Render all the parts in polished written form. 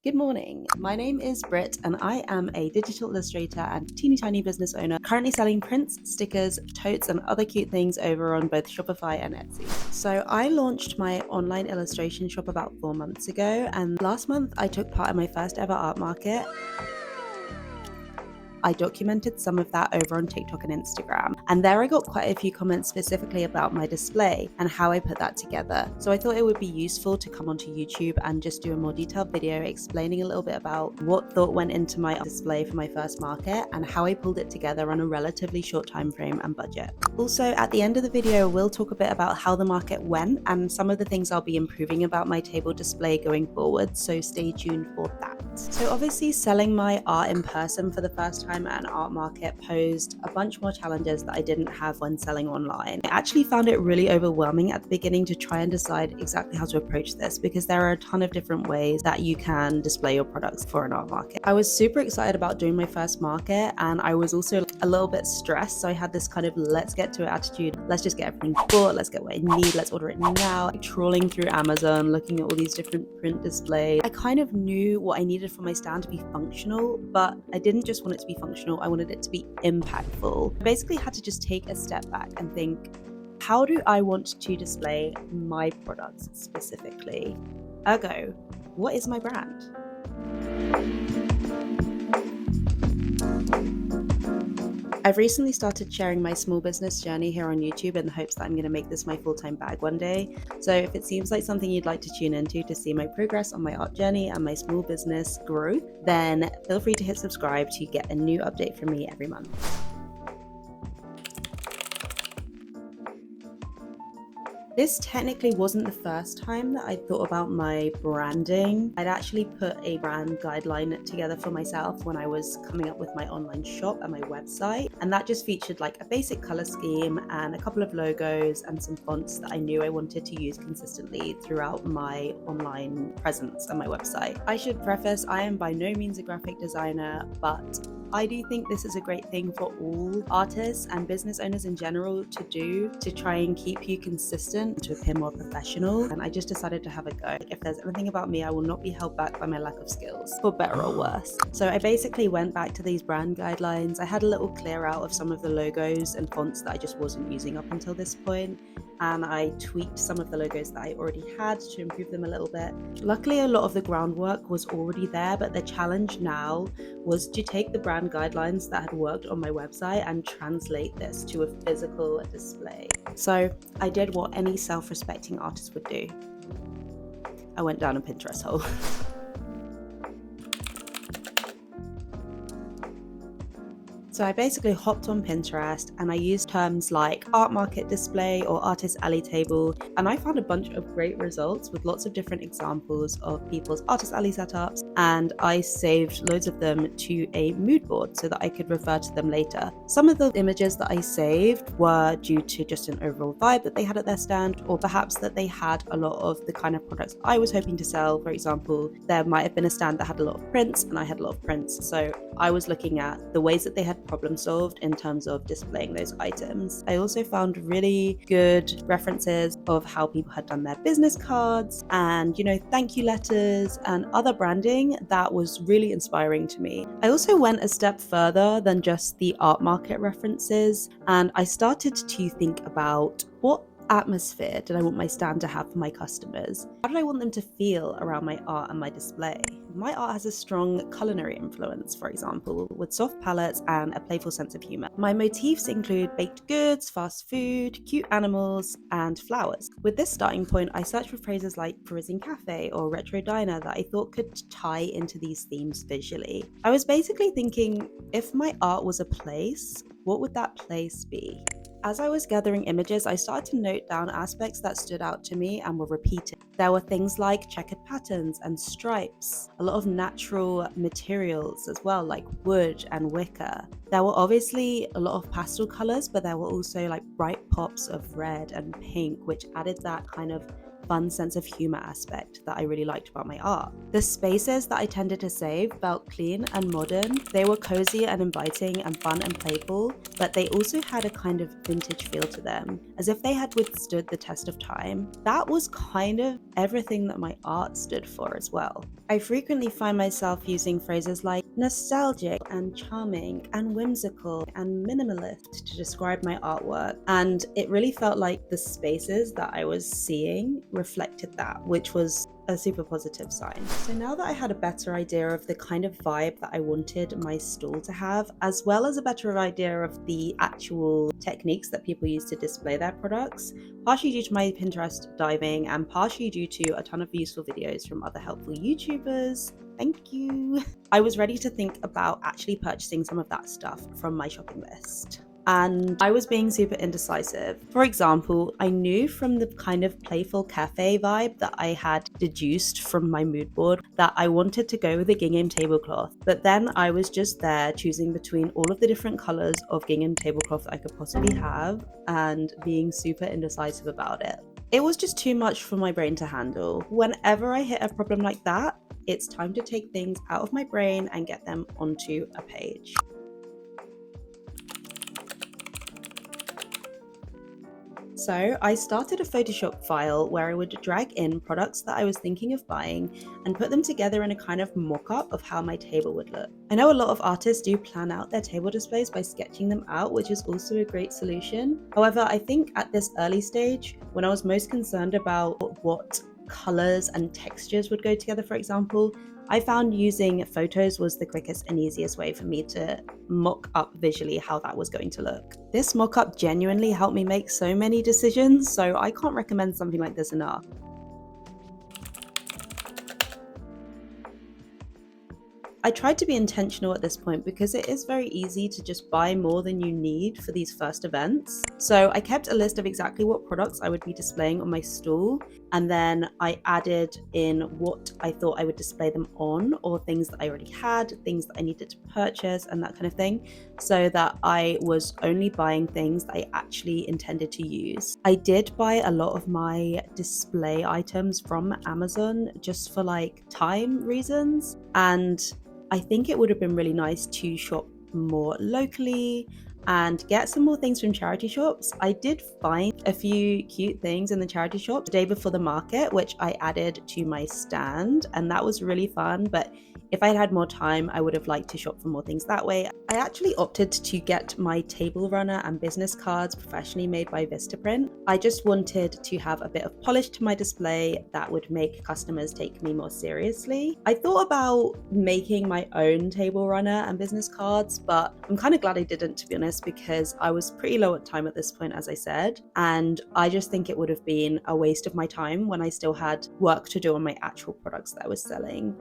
Good morning. My name is Britt and I am a digital illustrator and teeny tiny business owner, currently selling prints, stickers, totes, and other cute things over on both Shopify and Etsy. So I launched my online illustration shop about 4 months ago, and last month I took part in my first ever art market. I documented some of that over on TikTok and Instagram. And there I got quite a few comments specifically about my display and how I put that together. So I thought it would be useful to come onto YouTube and just do a more detailed video explaining a little bit about what thought went into my display for my first market and how I pulled it together on a relatively short time frame and budget. Also, at the end of the video, we'll talk a bit about how the market went and some of the things I'll be improving about my table display going forward, so stay tuned for that. So obviously selling my art in person for the first time at an art market posed a bunch more challenges that I didn't have when selling online. I actually found it really overwhelming at the beginning to try and decide exactly how to approach this because there are a ton of different ways that you can display your products for an art market. I was super excited about doing my first market and I was also a little bit stressed, so I had this kind of let's get to it attitude. Let's just get everything bought, let's get what I need, let's order it now. Trawling through Amazon, looking at all these different print displays. I kind of knew what I needed for my stand to be functional, but I didn't just want it to be functional, I wanted it to be impactful. I basically had to just take a step back and think, how do I want to display my products specifically? Ergo, what is my brand? I've recently started sharing my small business journey here on YouTube in the hopes that I'm going to make this my full-time bag one day. So if it seems like something you'd like to tune into to see my progress on my art journey and my small business growth, then feel free to hit subscribe to get a new update from me every month. This technically wasn't the first time that I thought about my branding. I'd actually put a brand guideline together for myself when I was coming up with my online shop and my website. And that just featured like a basic color scheme and a couple of logos and some fonts that I knew I wanted to use consistently throughout my online presence and my website. I should preface, I am by no means a graphic designer, but I do think this is a great thing for all artists and business owners in general to do to try and keep you consistent, to appear more professional. And I just decided to have a go. If there's anything about me, I will not be held back by my lack of skills, for better or worse. So I basically went back to these brand guidelines. I had a little clear out of some of the logos and fonts that I just wasn't using up until this point. And I tweaked some of the logos that I already had to improve them a little bit. Luckily, a lot of the groundwork was already there, but the challenge now was to take the brand guidelines that had worked on my website and translate this to a physical display. So I did what any self-respecting artist would do. I went down a Pinterest hole. So I basically hopped on Pinterest and I used terms like art market display or artist alley table, and I found a bunch of great results with lots of different examples of people's artist alley setups, and I saved loads of them to a mood board so that I could refer to them later. Some of the images that I saved were due to just an overall vibe that they had at their stand, or perhaps that they had a lot of the kind of products I was hoping to sell. For example, there might have been a stand that had a lot of prints and I had a lot of prints, so I was looking at the ways that they had problem solved in terms of displaying those items. I also found really good references of how people had done their business cards and, thank you letters and other branding that was really inspiring to me. I also went a step further than just the art market references, and I started to think about what atmosphere did I want my stand to have for my customers? How did I want them to feel around my art and my display? My art has a strong culinary influence, for example, with soft palettes and a playful sense of humor. My motifs include baked goods, fast food, cute animals, and flowers. With this starting point, I searched for phrases like Parisian cafe or retro diner that I thought could tie into these themes visually. I was basically thinking, if my art was a place, what would that place be? As I was gathering images, I started to note down aspects that stood out to me and were repeated. There were things like checkered patterns and stripes, a lot of natural materials as well, like wood and wicker. There were obviously a lot of pastel colors, but there were also like bright pops of red and pink, which added that kind of fun sense of humor aspect that I really liked about my art. The spaces that I tended to save felt clean and modern. They were cozy and inviting and fun and playful, but they also had a kind of vintage feel to them, as if they had withstood the test of time. That was kind of everything that my art stood for as well. I frequently find myself using phrases like nostalgic and charming and whimsical and minimalist to describe my artwork, and it really felt like the spaces that I was seeing reflected that, which was a super positive sign. So now that I had a better idea of the kind of vibe that I wanted my stall to have, as well as a better idea of the actual techniques that people use to display their products, partially due to my Pinterest diving and partially due to a ton of useful videos from other helpful YouTubers, thank you, I was ready to think about actually purchasing some of that stuff from my shopping list. And I was being super indecisive. For example, I knew from the kind of playful cafe vibe that I had deduced from my mood board that I wanted to go with a gingham tablecloth, but then I was just there choosing between all of the different colors of gingham tablecloth that I could possibly have and being super indecisive about it. It was just too much for my brain to handle. Whenever I hit a problem like that, it's time to take things out of my brain and get them onto a page. So I started a Photoshop file where I would drag in products that I was thinking of buying and put them together in a kind of mock-up of how my table would look. I know a lot of artists do plan out their table displays by sketching them out, which is also a great solution. However, I think at this early stage, when I was most concerned about what colors and textures would go together, for example, I found using photos was the quickest and easiest way for me to mock up visually how that was going to look. This mock-up genuinely helped me make so many decisions, so I can't recommend something like this enough. I tried to be intentional at this point because it is very easy to just buy more than you need for these first events. So I kept a list of exactly what products I would be displaying on my stall, and then I added in what I thought I would display them on, or things that I already had, things that I needed to purchase and that kind of thing, so that I was only buying things that I actually intended to use. I did buy a lot of my display items from Amazon just for like time reasons, and I think it would have been really nice to shop more locally and get some more things from charity shops. I did find a few cute things in the charity shop the day before the market, which I added to my stand, and that was really fun. But if I'd had more time, I would have liked to shop for more things that way. I actually opted to get my table runner and business cards professionally made by Vistaprint. I just wanted to have a bit of polish to my display that would make customers take me more seriously. I thought about making my own table runner and business cards, but I'm kind of glad I didn't, to be honest, because I was pretty low at time at this point, as I said, and I just think it would have been a waste of my time when I still had work to do on my actual products that I was selling.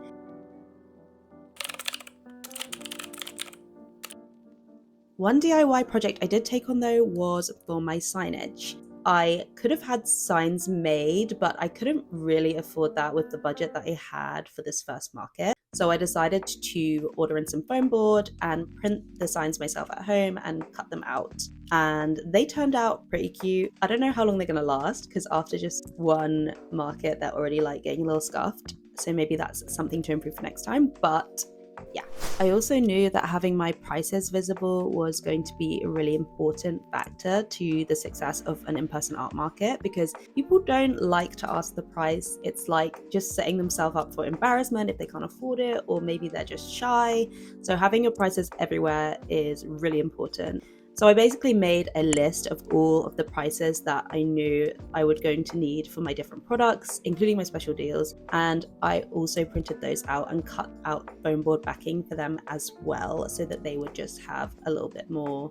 One DIY project I did take on though was for my signage. I could have had signs made, but I couldn't really afford that with the budget that I had for this first market. So I decided to order in some foam board and print the signs myself at home and cut them out. And they turned out pretty cute. I don't know how long they're gonna last, because after just one market, they're already like getting a little scuffed. So maybe that's something to improve for next time, but yeah. I also knew that having my prices visible was going to be a really important factor to the success of an in-person art market, because people don't like to ask the price. It's like just setting themselves up for embarrassment if they can't afford it, or maybe they're just shy. So having your prices everywhere is really important. So I basically made a list of all of the prices that I knew I was going to need for my different products, including my special deals. And I also printed those out and cut out foam board backing for them as well, so that they would just have a little bit more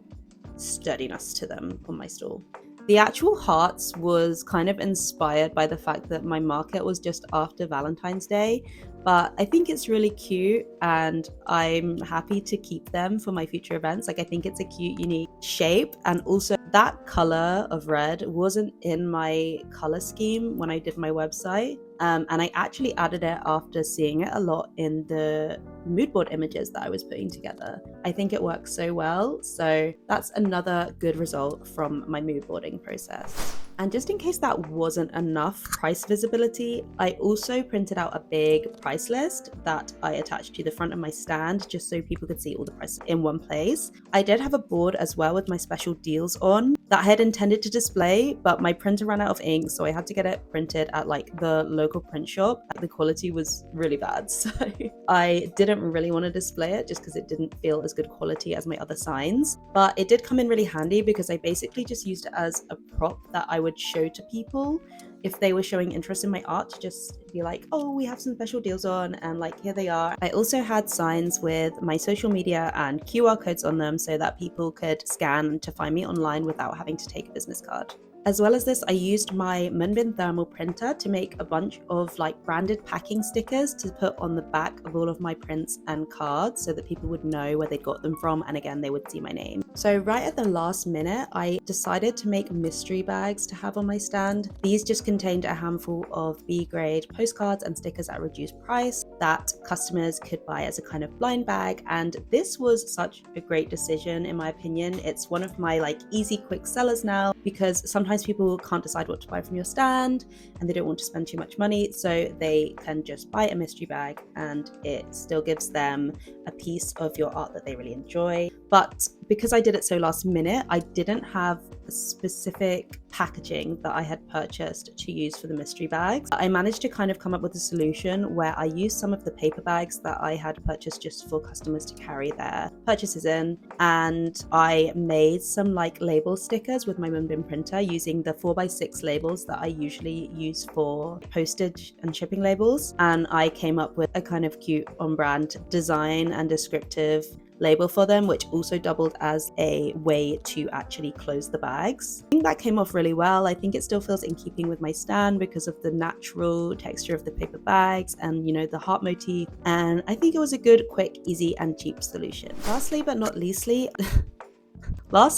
sturdiness to them on my stall. The actual hearts was kind of inspired by the fact that my market was just after Valentine's Day, but I think it's really cute and I'm happy to keep them for my future events. Like, I think it's a cute, unique shape, and also that color of red wasn't in my color scheme when I did my website. And I actually added it after seeing it a lot in the mood board images that I was putting together. I think it works so well. So that's another good result from my mood boarding process. And just in case that wasn't enough price visibility, I also printed out a big price list that I attached to the front of my stand just so people could see all the prices in one place. I did have a board as well with my special deals on that I had intended to display, but my printer ran out of ink, so I had to get it printed at like the local print shop. The quality was really bad, so I didn't really want to display it just because it didn't feel as good quality as my other signs. But it did come in really handy because I basically just used it as a prop that I would show to people if they were showing interest in my art, to just be like, oh, we have some special deals on, and like, here they are. I also had signs with my social media and QR codes on them so that people could scan to find me online without having to take a business card. As well as this, I used my Moonbin thermal printer to make a bunch of like branded packing stickers to put on the back of all of my prints and cards so that people would know where they got them from, and again, they would see my name. So right at the last minute, I decided to make mystery bags to have on my stand. These just contained a handful of B-grade postcards and stickers at a reduced price that customers could buy as a kind of blind bag, and this was such a great decision in my opinion. It's one of my like easy quick sellers now because sometimes people can't decide what to buy from your stand and they don't want to spend too much money, so they can just buy a mystery bag and it still gives them a piece of your art that they really enjoy. But because I did it so last minute, I didn't have a specific packaging that I had purchased to use for the mystery bags. I managed to kind of come up with a solution where I used some of the paper bags that I had purchased just for customers to carry their purchases in, and I made some like label stickers with my Moonbin printer using the 4x6 labels that I usually use for postage and shipping labels, and I came up with a kind of cute on-brand design and descriptive label for them, which also doubled as a way to actually close the bags. I think that came off really well. I think it still feels in keeping with my stand because of the natural texture of the paper bags and, you know, the heart motif, and I think it was a good, quick, easy and cheap solution. Last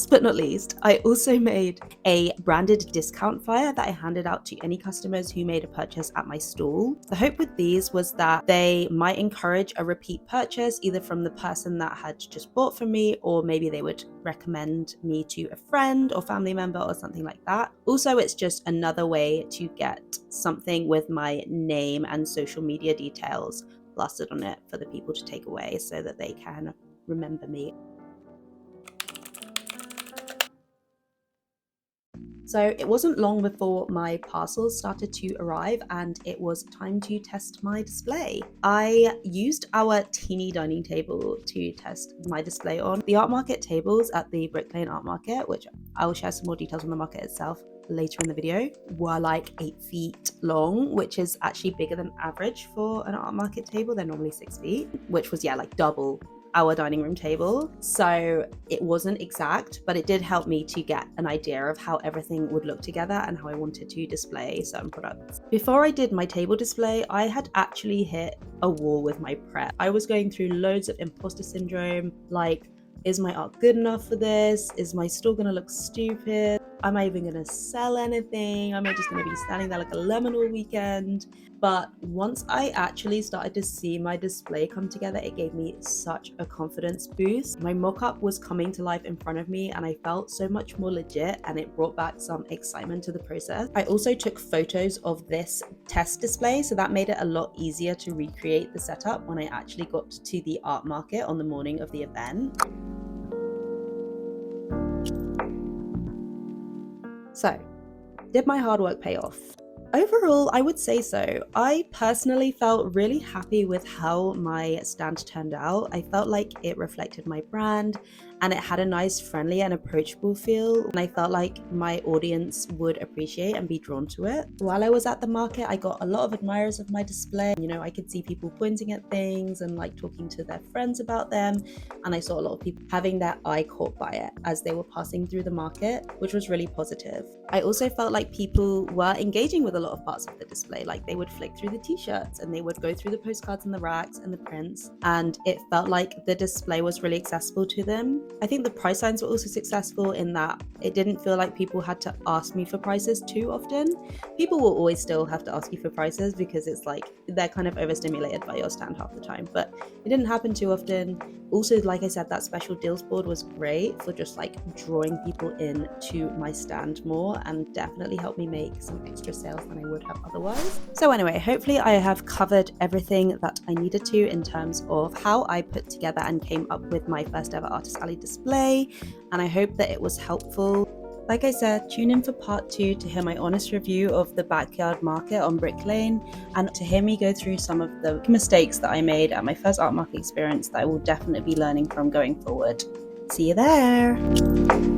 but not least, I also made a branded discount flyer that I handed out to any customers who made a purchase at my stall. The hope with these was that they might encourage a repeat purchase, either from the person that had just bought from me, or maybe they would recommend me to a friend or family member or something like that. Also, it's just another way to get something with my name and social media details plastered on it for the people to take away so that they can remember me. So it wasn't long before my parcels started to arrive and it was time to test my display. I used our teeny dining table to test my display on. The art market tables at the Britt Art Market, which I will share some more details on the market itself later in the video, were like 8 feet long, which is actually bigger than average for an art market table. They're normally 6 feet, which was like double our dining room table. So it wasn't exact, but it did help me to get an idea of how everything would look together and how I wanted to display certain products. Before I did my table display, I had actually hit a wall with my prep. I was going through loads of imposter syndrome, like, is my art good enough for this? Is my store gonna look stupid? Am I even gonna sell anything? Am I just gonna be standing there like a lemon all weekend? But once I actually started to see my display come together, it gave me such a confidence boost. My mock-up was coming to life in front of me and I felt so much more legit, and it brought back some excitement to the process. I also took photos of this test display, so that made it a lot easier to recreate the setup when I actually got to the art market on the morning of the event. So, did my hard work pay off? Overall, I would say so. I personally felt really happy with how my stand turned out. I felt like it reflected my brand and it had a nice, friendly and approachable feel. And I felt like my audience would appreciate and be drawn to it. While I was at the market, I got a lot of admirers of my display. You know, I could see people pointing at things and like talking to their friends about them. And I saw a lot of people having their eye caught by it as they were passing through the market, which was really positive. I also felt like people were engaging with a lot of parts of the display. Like they would flick through the t-shirts and they would go through the postcards and the racks and the prints. And it felt like the display was really accessible to them. I think the price signs were also successful in that it didn't feel like people had to ask me for prices too often. People will always still have to ask you for prices because it's like they're kind of overstimulated by your stand half the time, but it didn't happen too often. Also, like I said, that special deals board was great for just like drawing people in to my stand more, and definitely helped me make some extra sales than I would have otherwise. So anyway, hopefully I have covered everything that I needed to in terms of how I put together and came up with my first ever Artist Alley display, and I hope that it was helpful. Like I said, tune in for part 2 to hear my honest review of the backyard market on Brick Lane, and to hear me go through some of the mistakes that I made at my first art market experience that I will definitely be learning from going forward. See you there!